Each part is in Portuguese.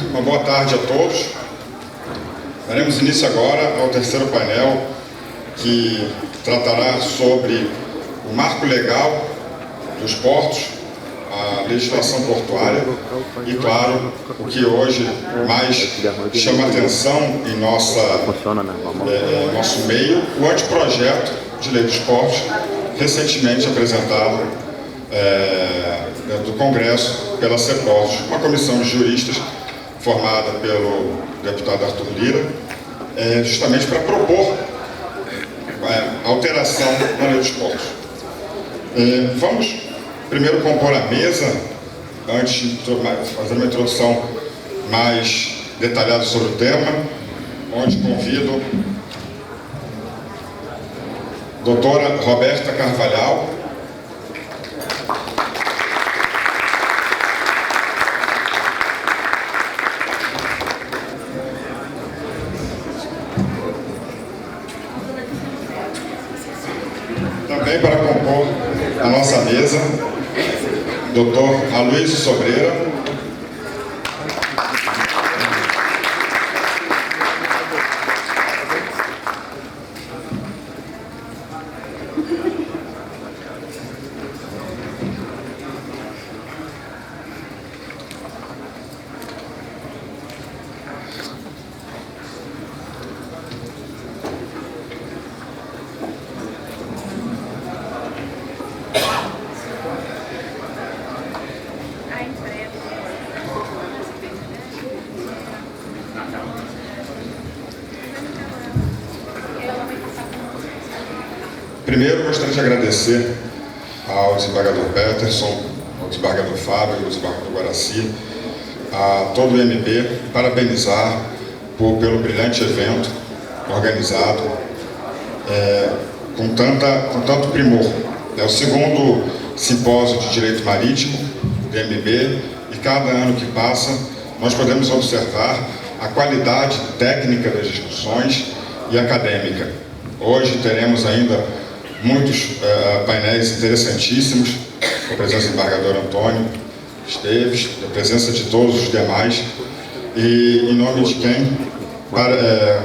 Uma boa tarde a todos. Daremos início agora ao terceiro painel, que tratará sobre o marco legal dos portos, a legislação portuária e, claro, o que hoje mais chama atenção em nosso meio, o anteprojeto de lei dos portos, recentemente apresentado do Congresso pela CEPORTOS, uma comissão de juristas formada pelo deputado Arthur Lira, justamente para propor alteração na lei dos portos. Vamos primeiro compor a mesa, antes de fazer uma introdução mais detalhada sobre o tema, onde convido a doutora Roberta Carvalhal, também para compor a nossa mesa, Dr. Aloysio Sobreira, Primeiro, gostaria de agradecer ao desembargador Peterson, ao desembargador Fábio, ao desembargador Guaraci, a todo o MB, parabenizar pelo brilhante evento organizado com tanto primor. É o segundo simpósio de Direito Marítimo do MB e cada ano que passa nós podemos observar a qualidade técnica das discussões e acadêmica. Hoje teremos ainda muitos painéis interessantíssimos, com a presença do desembargador Antônio Esteves, a presença de todos os demais, e em nome de quem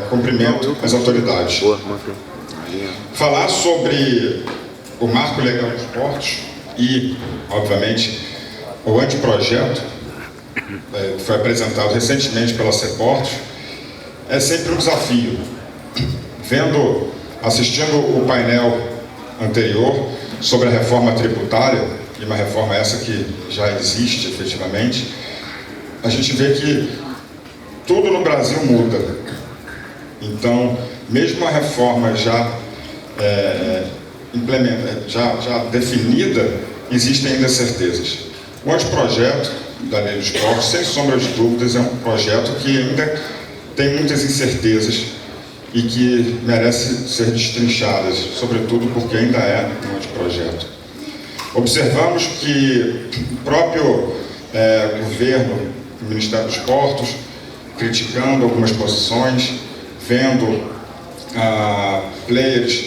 cumprimento as autoridades. Falar sobre o marco legal dos portos e, obviamente, o anteprojeto que foi apresentado recentemente pela CEPORTOS é sempre um desafio. Assistindo o painel anterior sobre a reforma tributária, e uma reforma essa que já existe efetivamente, a gente vê que tudo no Brasil muda. Então, mesmo a reforma já definida, existem ainda certezas. O anteprojeto da lei dos portos, sem sombra de dúvidas, é um projeto que ainda tem muitas incertezas e que merece ser destrinchadas, sobretudo porque ainda é um anteprojeto. Observamos que o próprio governo, o Ministério dos Portos, criticando algumas posições, vendo players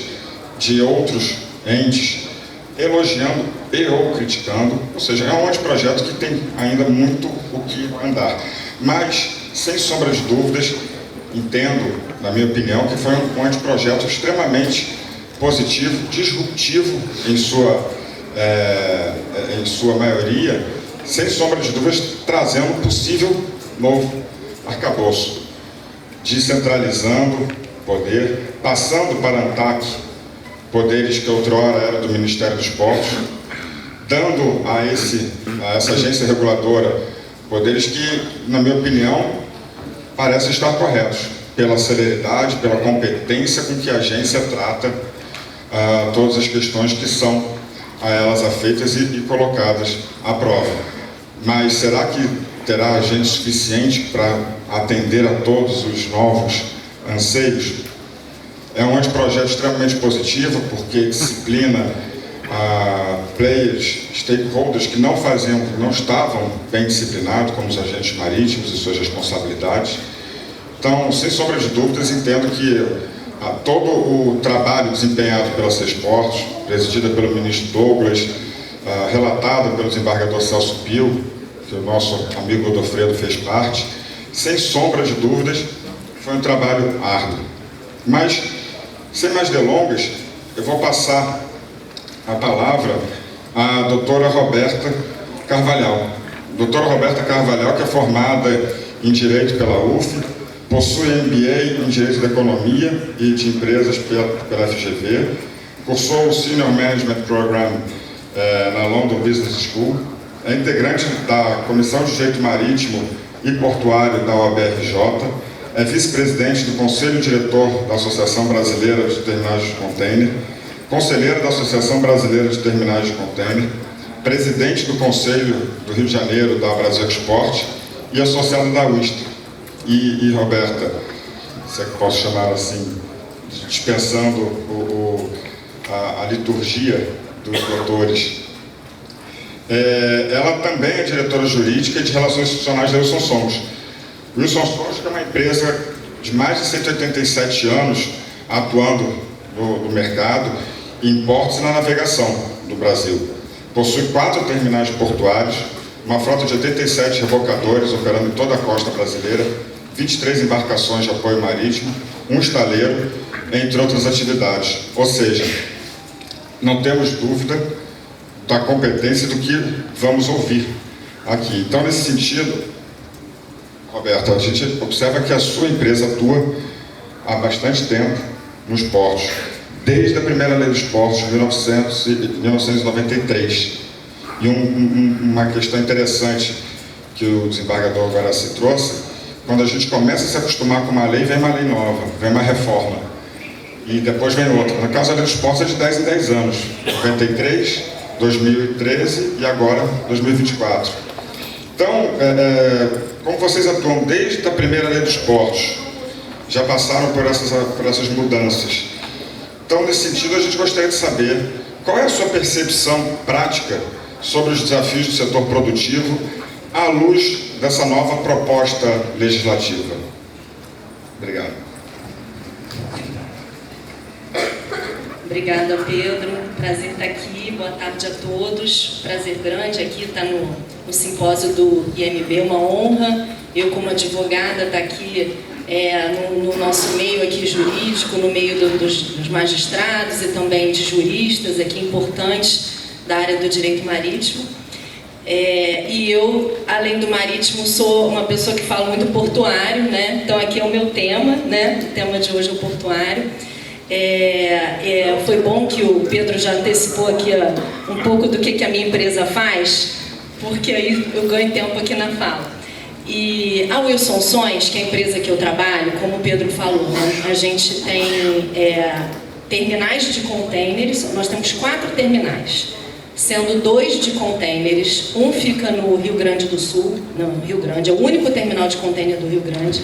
de outros entes elogiando e ou criticando, ou seja, é um anteprojeto que tem ainda muito o que andar. Mas, sem sombra de dúvidas, entendo, na minha opinião, que foi um anteprojeto extremamente positivo, disruptivo em sua maioria, sem sombra de dúvidas, trazendo um possível novo arcabouço, descentralizando poder, passando para a ANTAQ poderes que outrora era do Ministério dos Portos, dando a essa agência reguladora poderes que, na minha opinião, parecem estar corretos, pela celeridade, pela competência com que a agência trata todas as questões que são a elas afeitas e colocadas à prova. Mas será que terá gente suficiente para atender a todos os novos anseios? É um anteprojeto extremamente positivo, porque disciplina players, stakeholders que não estavam bem disciplinados, como os agentes marítimos e suas responsabilidades. Então, sem sombra de dúvidas, entendo que todo o trabalho desempenhado pela CEPORTOS, presidida pelo ministro Douglas, relatado pelo desembargador Celso Pio, que o nosso amigo Godofredo fez parte, sem sombra de dúvidas, foi um trabalho árduo. Mas, sem mais delongas, eu vou passar a palavra à doutora Roberta Carvalhal. Doutora Roberta Carvalhal, que é formada em Direito pela UF, possui MBA em Direito da Economia e de Empresas pela FGV, cursou o Senior Management Program na London Business School, é integrante da Comissão de Direito Marítimo e Portuário da OAB-RJ, é vice-presidente do Conselho Diretor da Associação Brasileira de Terminais de Container, conselheira da Associação Brasileira de Terminais de Container, presidente do Conselho do Rio de Janeiro da Brasil Export e associada da UISTA. E Roberta, se é que posso chamar assim, dispensando a liturgia dos doutores, ela também é diretora jurídica e de Relações Institucionais da Wilson Sons. Wilson Sons é uma empresa de mais de 187 anos atuando no mercado em portos e na navegação do Brasil. Possui 4 terminais portuários, uma frota de 87 rebocadores operando em toda a costa brasileira, 23 embarcações de apoio marítimo, um estaleiro, entre outras atividades. Ou seja, não temos dúvida da competência do que vamos ouvir aqui. Então, nesse sentido, Roberto, a gente observa que a sua empresa atua há bastante tempo nos portos, desde a primeira lei dos portos, de 1993. E uma questão interessante que o desembargador agora se trouxe: quando a gente começa a se acostumar com uma lei, vem uma lei nova, vem uma reforma, e depois vem outra. No caso, a lei dos portos é de 10 em 10 anos, 93, 2013 e agora 2024. Então, como vocês atuam desde a primeira lei dos portos, já passaram por essas mudanças. Então, nesse sentido, a gente gostaria de saber qual é a sua percepção prática sobre os desafios do setor produtivo à luz dessa nova proposta legislativa. Obrigado. Obrigada, Pedro. Prazer estar aqui. Boa tarde a todos. Prazer grande aqui estar no simpósio do IMB, uma honra. Eu, como advogada, estar aqui no nosso meio aqui jurídico, no meio dos magistrados e também de juristas aqui importantes da área do direito marítimo. E eu, além do marítimo, sou uma pessoa que fala muito portuário, né? Então aqui é o meu tema, né? O tema de hoje é o portuário. Foi bom que o Pedro já antecipou aqui um pouco do que a minha empresa faz, porque aí eu ganho tempo aqui na fala. E a Wilson Sons, que é a empresa que eu trabalho, como o Pedro falou, né? A gente tem terminais de containers. Nós temos 4 terminais, sendo 2 de containers. Um fica no Rio Grande do Sul, não, Rio Grande, é o único terminal de container do Rio Grande,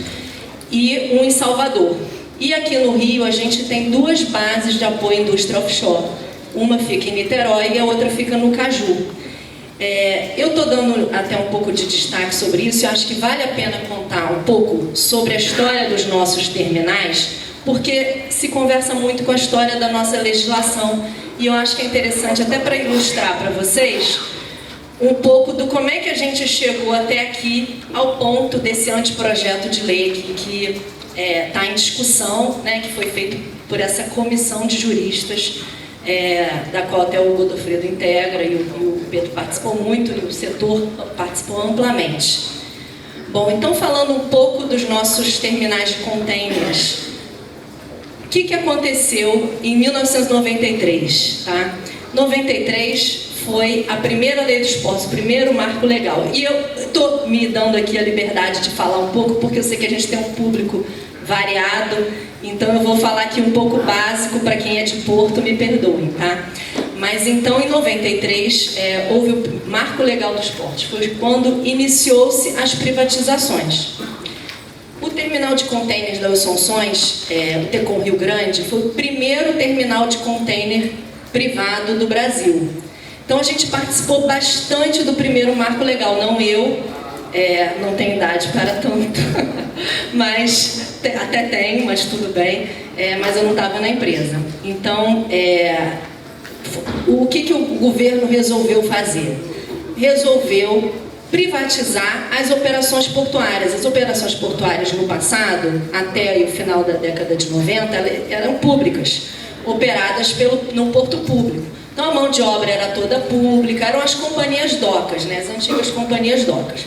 e um em Salvador. E aqui no Rio a gente tem 2 bases de apoio à indústria offshore. Uma fica em Niterói e a outra fica no Caju. Eu estou dando até um pouco de destaque sobre isso. Eu acho que vale a pena contar um pouco sobre a história dos nossos terminais, porque se conversa muito com a história da nossa legislação. E eu acho que é interessante, até para ilustrar para vocês, um pouco do como é que a gente chegou até aqui, ao ponto desse anteprojeto de lei que está em discussão, né, que foi feito por essa comissão de juristas, da qual até o Godofredo integra, e o Pedro participou muito, e o setor participou amplamente. Bom, então, falando um pouco dos nossos terminais de containers, o que aconteceu em 1993, tá? 93 foi a primeira lei dos portos, o primeiro marco legal. E eu estou me dando aqui a liberdade de falar um pouco, porque eu sei que a gente tem um público variado, então eu vou falar aqui um pouco básico para quem é de Porto, me perdoem, tá? Mas então, em 93, houve o marco legal dos portos, foi quando iniciou-se as privatizações. O terminal de containers da Wilson Sons, o Tecon Rio Grande, foi o primeiro terminal de container privado do Brasil. Então a gente participou bastante do primeiro marco legal, não eu, não tenho idade para tanto, mas até tenho, mas tudo bem, mas eu não estava na empresa. Então, o que o governo resolveu fazer? Resolveu privatizar as operações portuárias. As operações portuárias no passado, até o final da década de 90, eram públicas, operadas no porto público. Então a mão de obra era toda pública, eram as companhias docas, né, as antigas companhias docas.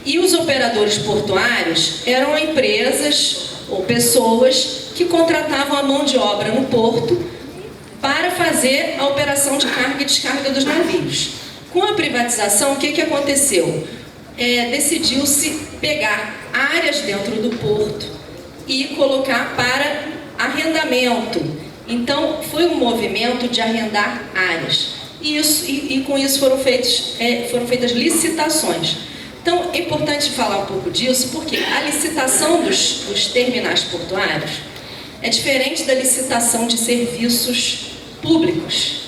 E os operadores portuários eram empresas ou pessoas que contratavam a mão de obra no porto para fazer a operação de carga e descarga dos navios. Com a privatização, o que aconteceu? Decidiu-se pegar áreas dentro do porto e colocar para arrendamento. Então, foi um movimento de arrendar áreas. E com isso foram feitas licitações. Então, é importante falar um pouco disso, porque a licitação dos terminais portuários é diferente da licitação de serviços públicos.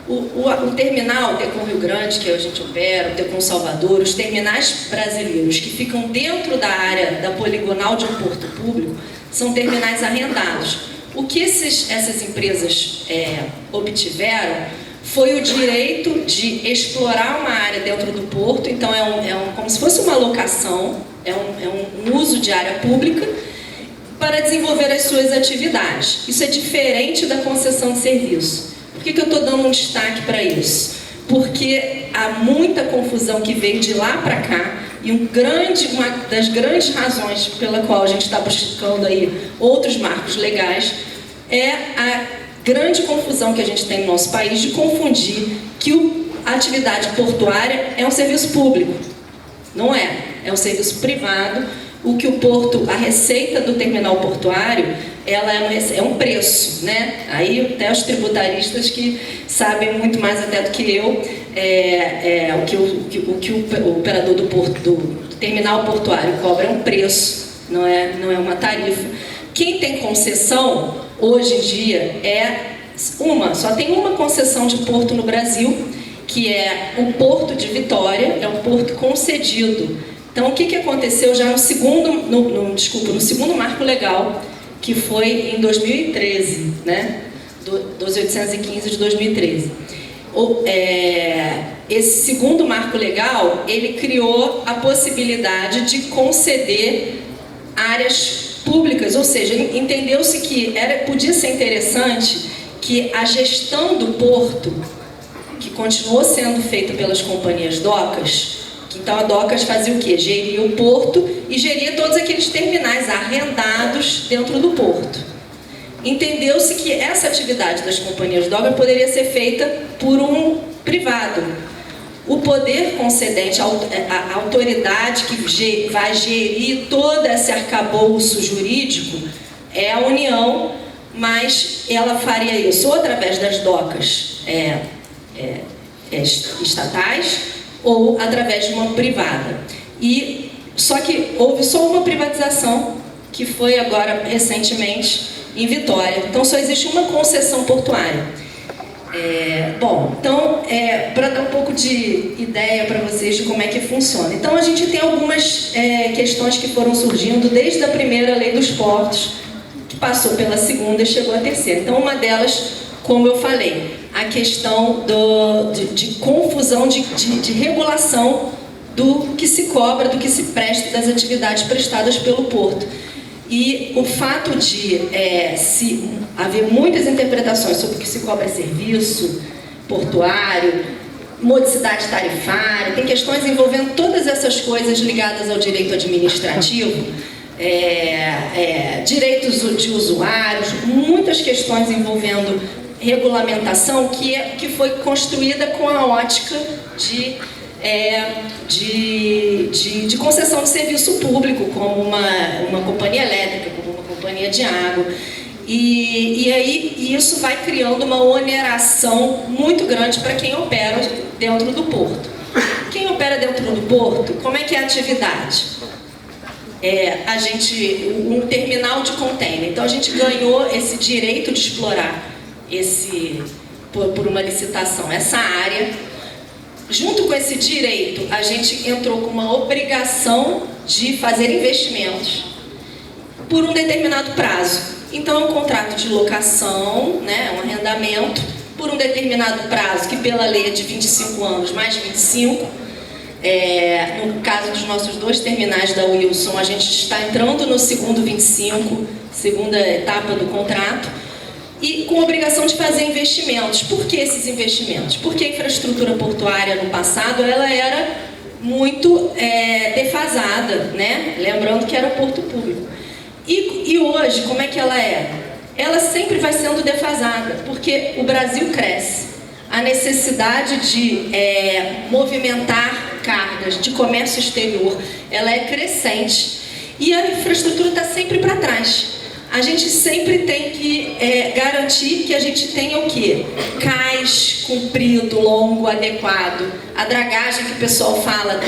O terminal, o Tecon Rio Grande, que a gente opera, o Tecon Salvador, os terminais brasileiros que ficam dentro da área da poligonal de um porto público, são terminais arrendados. O que essas empresas obtiveram foi o direito de explorar uma área dentro do porto, então como se fosse uma locação, um uso de área pública, para desenvolver as suas atividades. Isso é diferente da concessão de serviço. Por que eu estou dando um destaque para isso? Porque há muita confusão que veio de lá para cá, e uma das grandes razões pela qual a gente está buscando aí outros marcos legais é a grande confusão que a gente tem no nosso país de confundir que a atividade portuária é um serviço público. Não é. É um serviço privado. O que o porto, a receita do terminal portuário, ela é um preço, né? Aí até os tributaristas que sabem muito mais até do que eu, o que o operador do terminal portuário cobra é um preço, não é uma tarifa. Quem tem concessão, hoje em dia, só tem uma concessão de porto no Brasil, que é o Porto de Vitória, é um porto concedido. Então, o que aconteceu já no segundo marco legal, que foi em 2013, né? 12.815 de 2013. Esse segundo marco legal, ele criou a possibilidade de conceder áreas públicas, ou seja, entendeu-se que podia ser interessante que a gestão do porto, que continuou sendo feita pelas companhias docas, então a Docas fazia o quê? Geria o porto e geria todos aqueles terminais arrendados dentro do porto. Entendeu-se que essa atividade das companhias docas poderia ser feita por um privado. O poder concedente, a autoridade que vai gerir todo esse arcabouço jurídico é a União, mas ela faria isso ou através das docas estatais, ou através de uma privada. Só que houve só uma privatização, que foi agora recentemente em Vitória. Então só existe uma concessão portuária. Para dar um pouco de ideia para vocês de como é que funciona. Então a gente tem algumas questões que foram surgindo desde a primeira lei dos portos, que passou pela segunda e chegou à terceira. Então uma delas, como eu falei, a questão de confusão, de regulação do que se cobra, do que se presta, das atividades prestadas pelo porto. E o fato de haver muitas interpretações sobre o que se cobra serviço portuário, modicidade tarifária, tem questões envolvendo todas essas coisas ligadas ao direito administrativo, direitos de usuários, muitas questões envolvendo regulamentação que foi construída com a ótica de concessão de serviço público, como uma companhia elétrica, como uma companhia de água. E aí isso vai criando uma oneração muito grande para quem opera dentro do porto. Quem opera dentro do porto, como é que é a atividade? Um terminal de container. Então a gente ganhou esse direito de explorar por uma licitação, essa área. Junto com esse direito, a gente entrou com uma obrigação de fazer investimentos por um determinado prazo. Então, é um contrato de locação, né, um arrendamento, por um determinado prazo, que pela lei é de 25 anos mais 25, No caso dos nossos 2 terminais da Wilson, a gente está entrando no segundo 25, segunda etapa do contrato, e com a obrigação de fazer investimentos. Por que esses investimentos? Porque a infraestrutura portuária no passado ela era muito defasada, né? Lembrando que era o porto público. E hoje, como é que ela é? Ela sempre vai sendo defasada, porque o Brasil cresce. A necessidade de movimentar cargas de comércio exterior, ela é crescente. E a infraestrutura está sempre para trás. A gente sempre tem que garantir que a gente tenha o quê? Cais comprido, longo, adequado. A dragagem que o pessoal fala,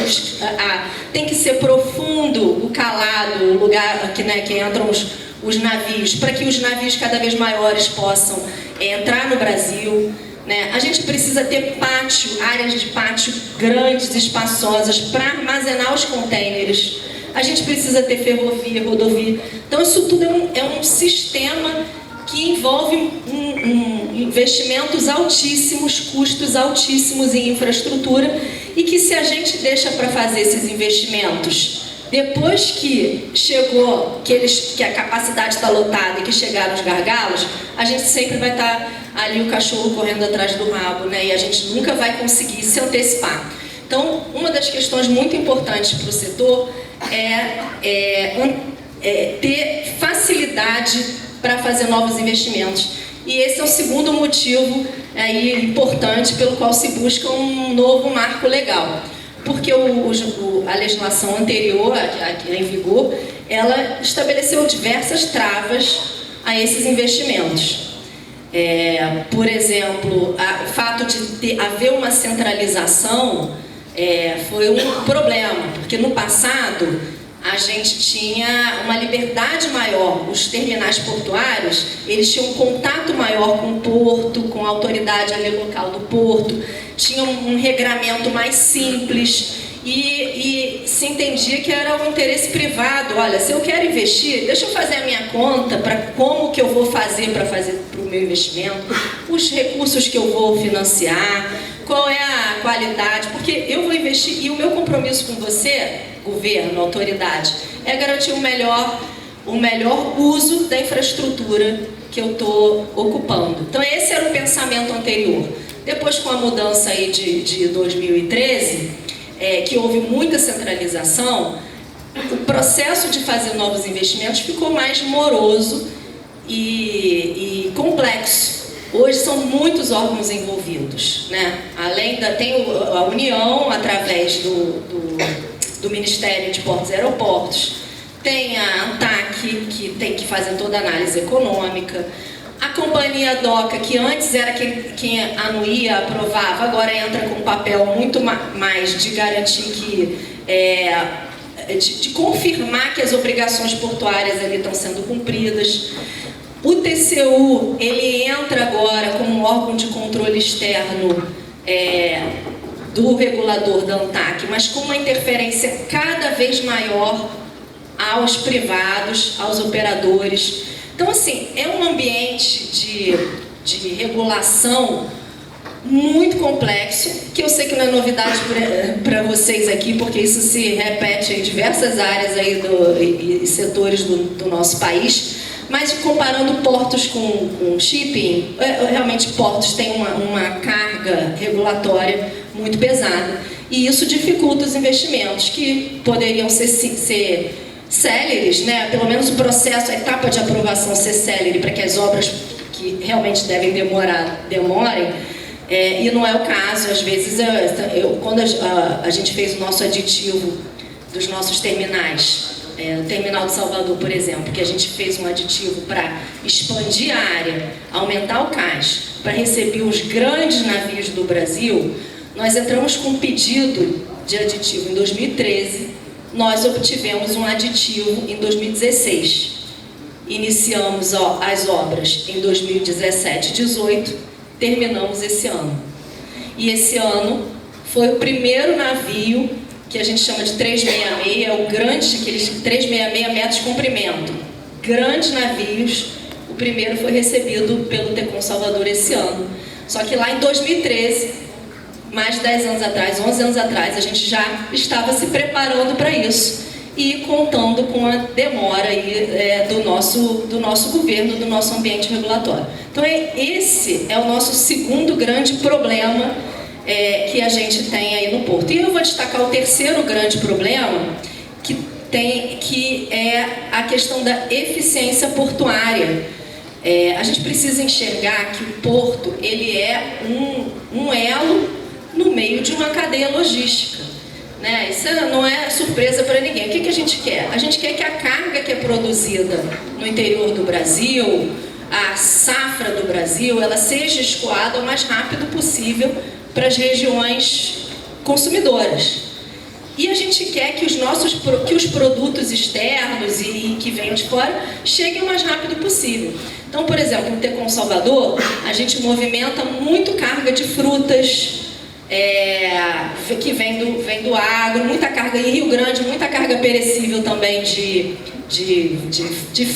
tem que ser profundo o calado, o lugar que entram os navios, para que os navios cada vez maiores possam entrar no Brasil. Né? A gente precisa ter pátio, áreas de pátio grandes, espaçosas, para armazenar os contêineres. A gente precisa ter ferrovia, rodovia. Então, isso tudo é um sistema que envolve investimentos altíssimos, custos altíssimos em infraestrutura, e que, se a gente deixa para fazer esses investimentos, depois que chegou, que a capacidade está lotada e que chegaram os gargalos, a gente sempre vai estar ali o cachorro correndo atrás do rabo, né? E a gente nunca vai conseguir se antecipar. Então, uma das questões muito importantes para o setor ter facilidade para fazer novos investimentos. E esse é o segundo motivo importante pelo qual se busca um novo marco legal. Porque a legislação anterior, aqui em vigor, ela estabeleceu diversas travas a esses investimentos. Por exemplo, o fato de haver uma centralização foi um problema, porque no passado a gente tinha uma liberdade maior. Os terminais portuários, eles tinham um contato maior com o porto, com a autoridade ali local do porto, tinham um regramento mais simples e se entendia que era um interesse privado. Olha, se eu quero investir, deixa eu fazer a minha conta para como que eu vou fazer para o meu investimento, os recursos que eu vou financiar, qual é a qualidade, porque eu vou investir e o meu compromisso com você, governo, autoridade, é garantir o melhor uso da infraestrutura que eu estou ocupando. Então, esse era o pensamento anterior. Depois, com a mudança aí de 2013, que houve muita centralização, o processo de fazer novos investimentos ficou mais moroso e complexo. Hoje são muitos órgãos envolvidos, né? Tem a União, através do Ministério de Portos e Aeroportos, tem a ANTAC, que tem que fazer toda a análise econômica, a companhia DOCA, que antes era quem anuía, aprovava, agora entra com um papel muito mais de garantir que de confirmar que as obrigações portuárias ali estão sendo cumpridas. O TCU, ele entra agora como um órgão de controle externo do regulador da ANTAC, mas com uma interferência cada vez maior aos privados, aos operadores. Então, assim, é um ambiente de regulação muito complexo, que eu sei que não é novidade para vocês aqui, porque isso se repete em diversas áreas aí e setores do nosso país. Mas comparando portos com shipping, realmente portos têm uma carga regulatória muito pesada. E isso dificulta os investimentos, que poderiam ser céleres, né? Pelo menos o processo, a etapa de aprovação ser célere, para que as obras que realmente devem demorem. E não é o caso. Às vezes, quando a gente fez o nosso aditivo dos nossos terminais, o terminal de Salvador, por exemplo, que a gente fez um aditivo para expandir a área, aumentar o cais, para receber os grandes navios do Brasil, nós entramos com um pedido de aditivo em 2013, nós obtivemos um aditivo em 2016. Iniciamos as obras em 2017 e 2018, terminamos esse ano. E esse ano foi o primeiro navio que a gente chama de 366, é o grande, aqueles 366 metros de comprimento. Grandes navios, o primeiro foi recebido pelo Tecon Salvador esse ano. Só que lá em 2013, mais de 10 anos atrás, 11 anos atrás, a gente já estava se preparando para isso e contando com a demora aí, do nosso governo, do nosso ambiente regulatório. Então, esse é o nosso segundo grande problema que a gente tem aí no Porto. E eu vou destacar o terceiro grande problema, que é a questão da eficiência portuária. A gente precisa enxergar que o Porto ele é um elo no meio de uma cadeia logística, né? Isso não é surpresa para ninguém. O que a gente quer? A gente quer que a carga que é produzida no interior do Brasil, a safra do Brasil, ela seja escoada o mais rápido possível para as regiões consumidoras. E a gente quer que os produtos externos e que venham de fora cheguem o mais rápido possível. Então, por exemplo, no Tecom Salvador, a gente movimenta muito carga de frutas, que vem do agro, muita carga em Rio Grande, muita carga perecível também de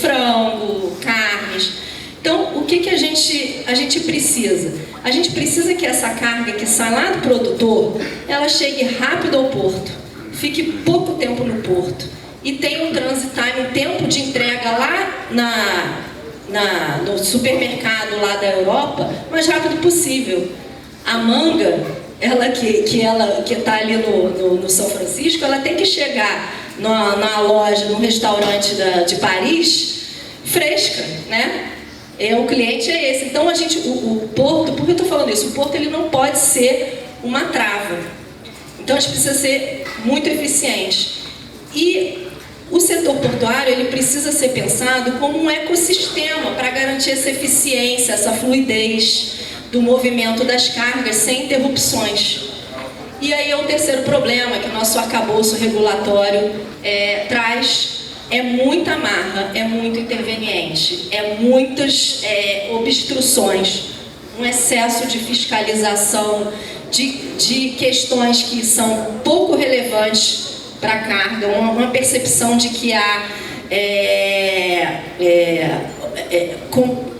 frango, carnes. Então, o que a gente precisa? A gente precisa que essa carga que sai lá do produtor, ela chegue rápido ao porto, fique pouco tempo no porto e tenha um transit time, um tempo de entrega lá no supermercado lá da Europa, o mais rápido possível. A manga, ela que está ali no São Francisco, ela tem que chegar na loja, no restaurante de Paris, fresca, né? O cliente é esse. Então o porto, por que eu estou falando isso? O porto ele não pode ser uma trava. Então a gente precisa ser muito eficiente. E o setor portuário ele precisa ser pensado como um ecossistema para garantir essa eficiência, essa fluidez do movimento das cargas sem interrupções. E aí é o terceiro problema que o nosso arcabouço regulatório traz. É muita amarra, é muito interveniente, muitas obstruções, um excesso de fiscalização, de questões que são pouco relevantes para a carga, uma percepção de que há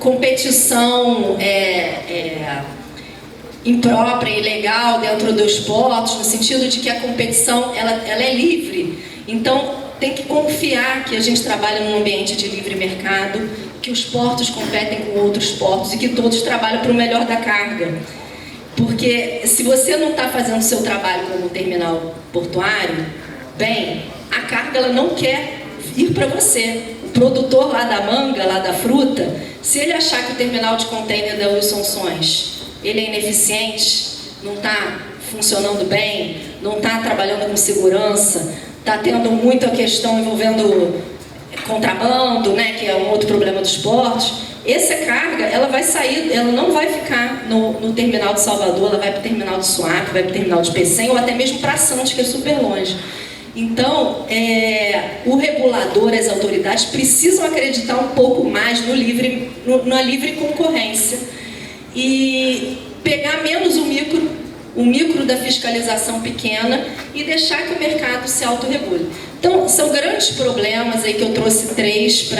competição imprópria e ilegal dentro dos portos, no sentido de que a competição ela é livre. Então, tem que confiar que a gente trabalha num ambiente de livre mercado, que os portos competem com outros portos e que todos trabalham para o melhor da carga. Porque se você não está fazendo o seu trabalho como terminal portuário, bem, a carga ela não quer ir para você. O produtor lá da manga, lá da fruta, se ele achar que o terminal de container da Wilson Sons ele é ineficiente, não está funcionando bem, não está trabalhando com segurança, está tendo muita questão envolvendo contrabando, né, que é um outro problema dos portos, essa carga, ela vai sair, ela não vai ficar no terminal de Salvador, ela vai para o terminal de Suape, vai para o terminal de Pecém, ou até mesmo para Santos, que é super longe. Então, o regulador, as autoridades precisam acreditar um pouco mais na livre concorrência e pegar menos o micro da fiscalização pequena e deixar que o mercado se autorregule. Então, são grandes problemas aí que eu trouxe 3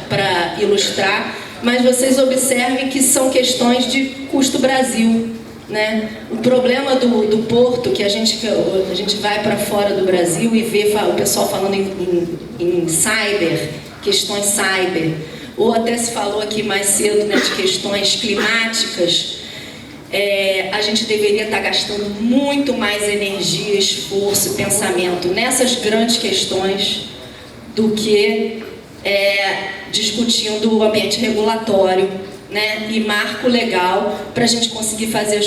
para ilustrar, mas vocês observem que são questões de custo Brasil, né? O problema do porto, que a gente vai para fora do Brasil e vê o pessoal falando em cyber, questões cyber, ou até se falou aqui mais cedo, né, de questões climáticas. A gente deveria estar gastando muito mais energia, esforço e pensamento nessas grandes questões do que discutindo o ambiente regulatório, né, e marco legal para a gente conseguir fazer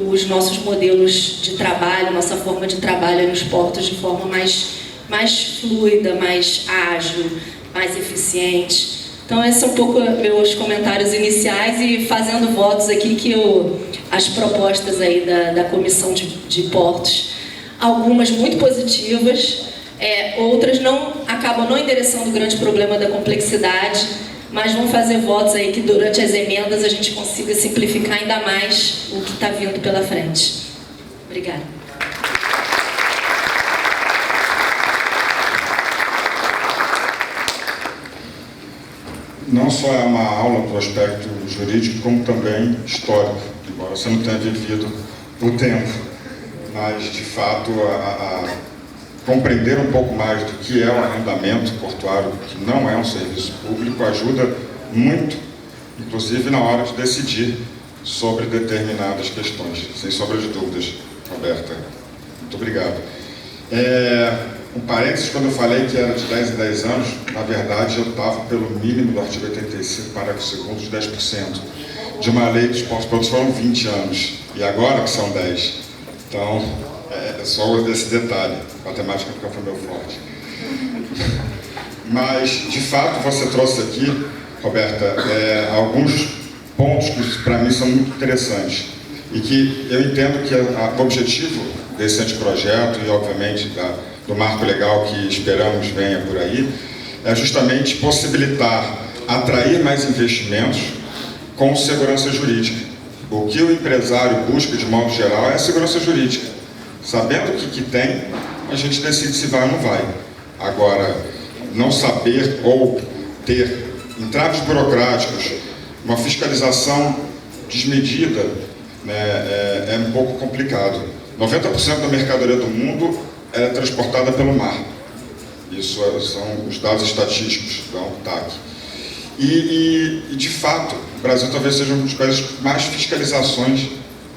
os nossos modelos de trabalho, nossa forma de trabalho nos portos de forma mais fluida, mais ágil, mais eficiente. Então, esses são um pouco meus comentários iniciais e fazendo votos aqui que as propostas aí da Comissão de Portos, algumas muito positivas, outras acabam não endereçando o grande problema da complexidade, mas vão fazer votos aí que durante as emendas a gente consiga simplificar ainda mais o que está vindo pela frente. Obrigada. Não só é uma aula para o aspecto jurídico, como também histórico, embora você não tenha vivido o tempo. mas de fato a compreender um pouco mais do que é o arrendamento portuário, que não é um serviço público, ajuda muito, inclusive na hora de decidir sobre determinadas questões. Sem sombra de dúvidas, Roberta. Muito obrigado. Um parênteses, quando eu falei que era de 10 em 10 anos, na verdade eu estava pelo mínimo do artigo 85, parágrafo 2º, de 10%. De uma lei dos pontos produtos foram 20 anos, e agora que são 10. Então, é só esse detalhe. A matemática nunca foi meu forte. Mas, de fato, você trouxe aqui, Roberta, alguns pontos que para mim são muito interessantes e que eu entendo que o objetivo desse anteprojeto e, obviamente, do marco legal que esperamos venha por aí, é justamente possibilitar atrair mais investimentos com segurança jurídica. O que o empresário busca, de modo geral, é a segurança jurídica. Sabendo o que tem, a gente decide se vai ou não vai. Agora, não saber ou ter entraves burocráticos, uma fiscalização desmedida, né, é um pouco complicado. 90% da mercadoria do mundo é transportada pelo mar. Isso são os dados estatísticos da UNCTAD. E, de fato, o Brasil talvez seja uma das países com mais fiscalizações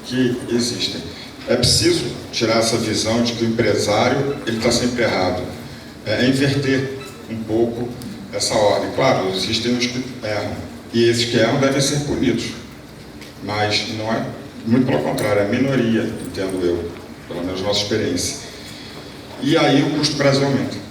que existem. É preciso tirar essa visão de que o empresário está sempre errado. Inverter um pouco essa ordem. Claro, existem os que erram, e esses que erram devem ser punidos. Mas não é, muito pelo contrário, é a minoria, entendo eu, pelo menos nossa experiência. E aí o custo do Brasil aumenta.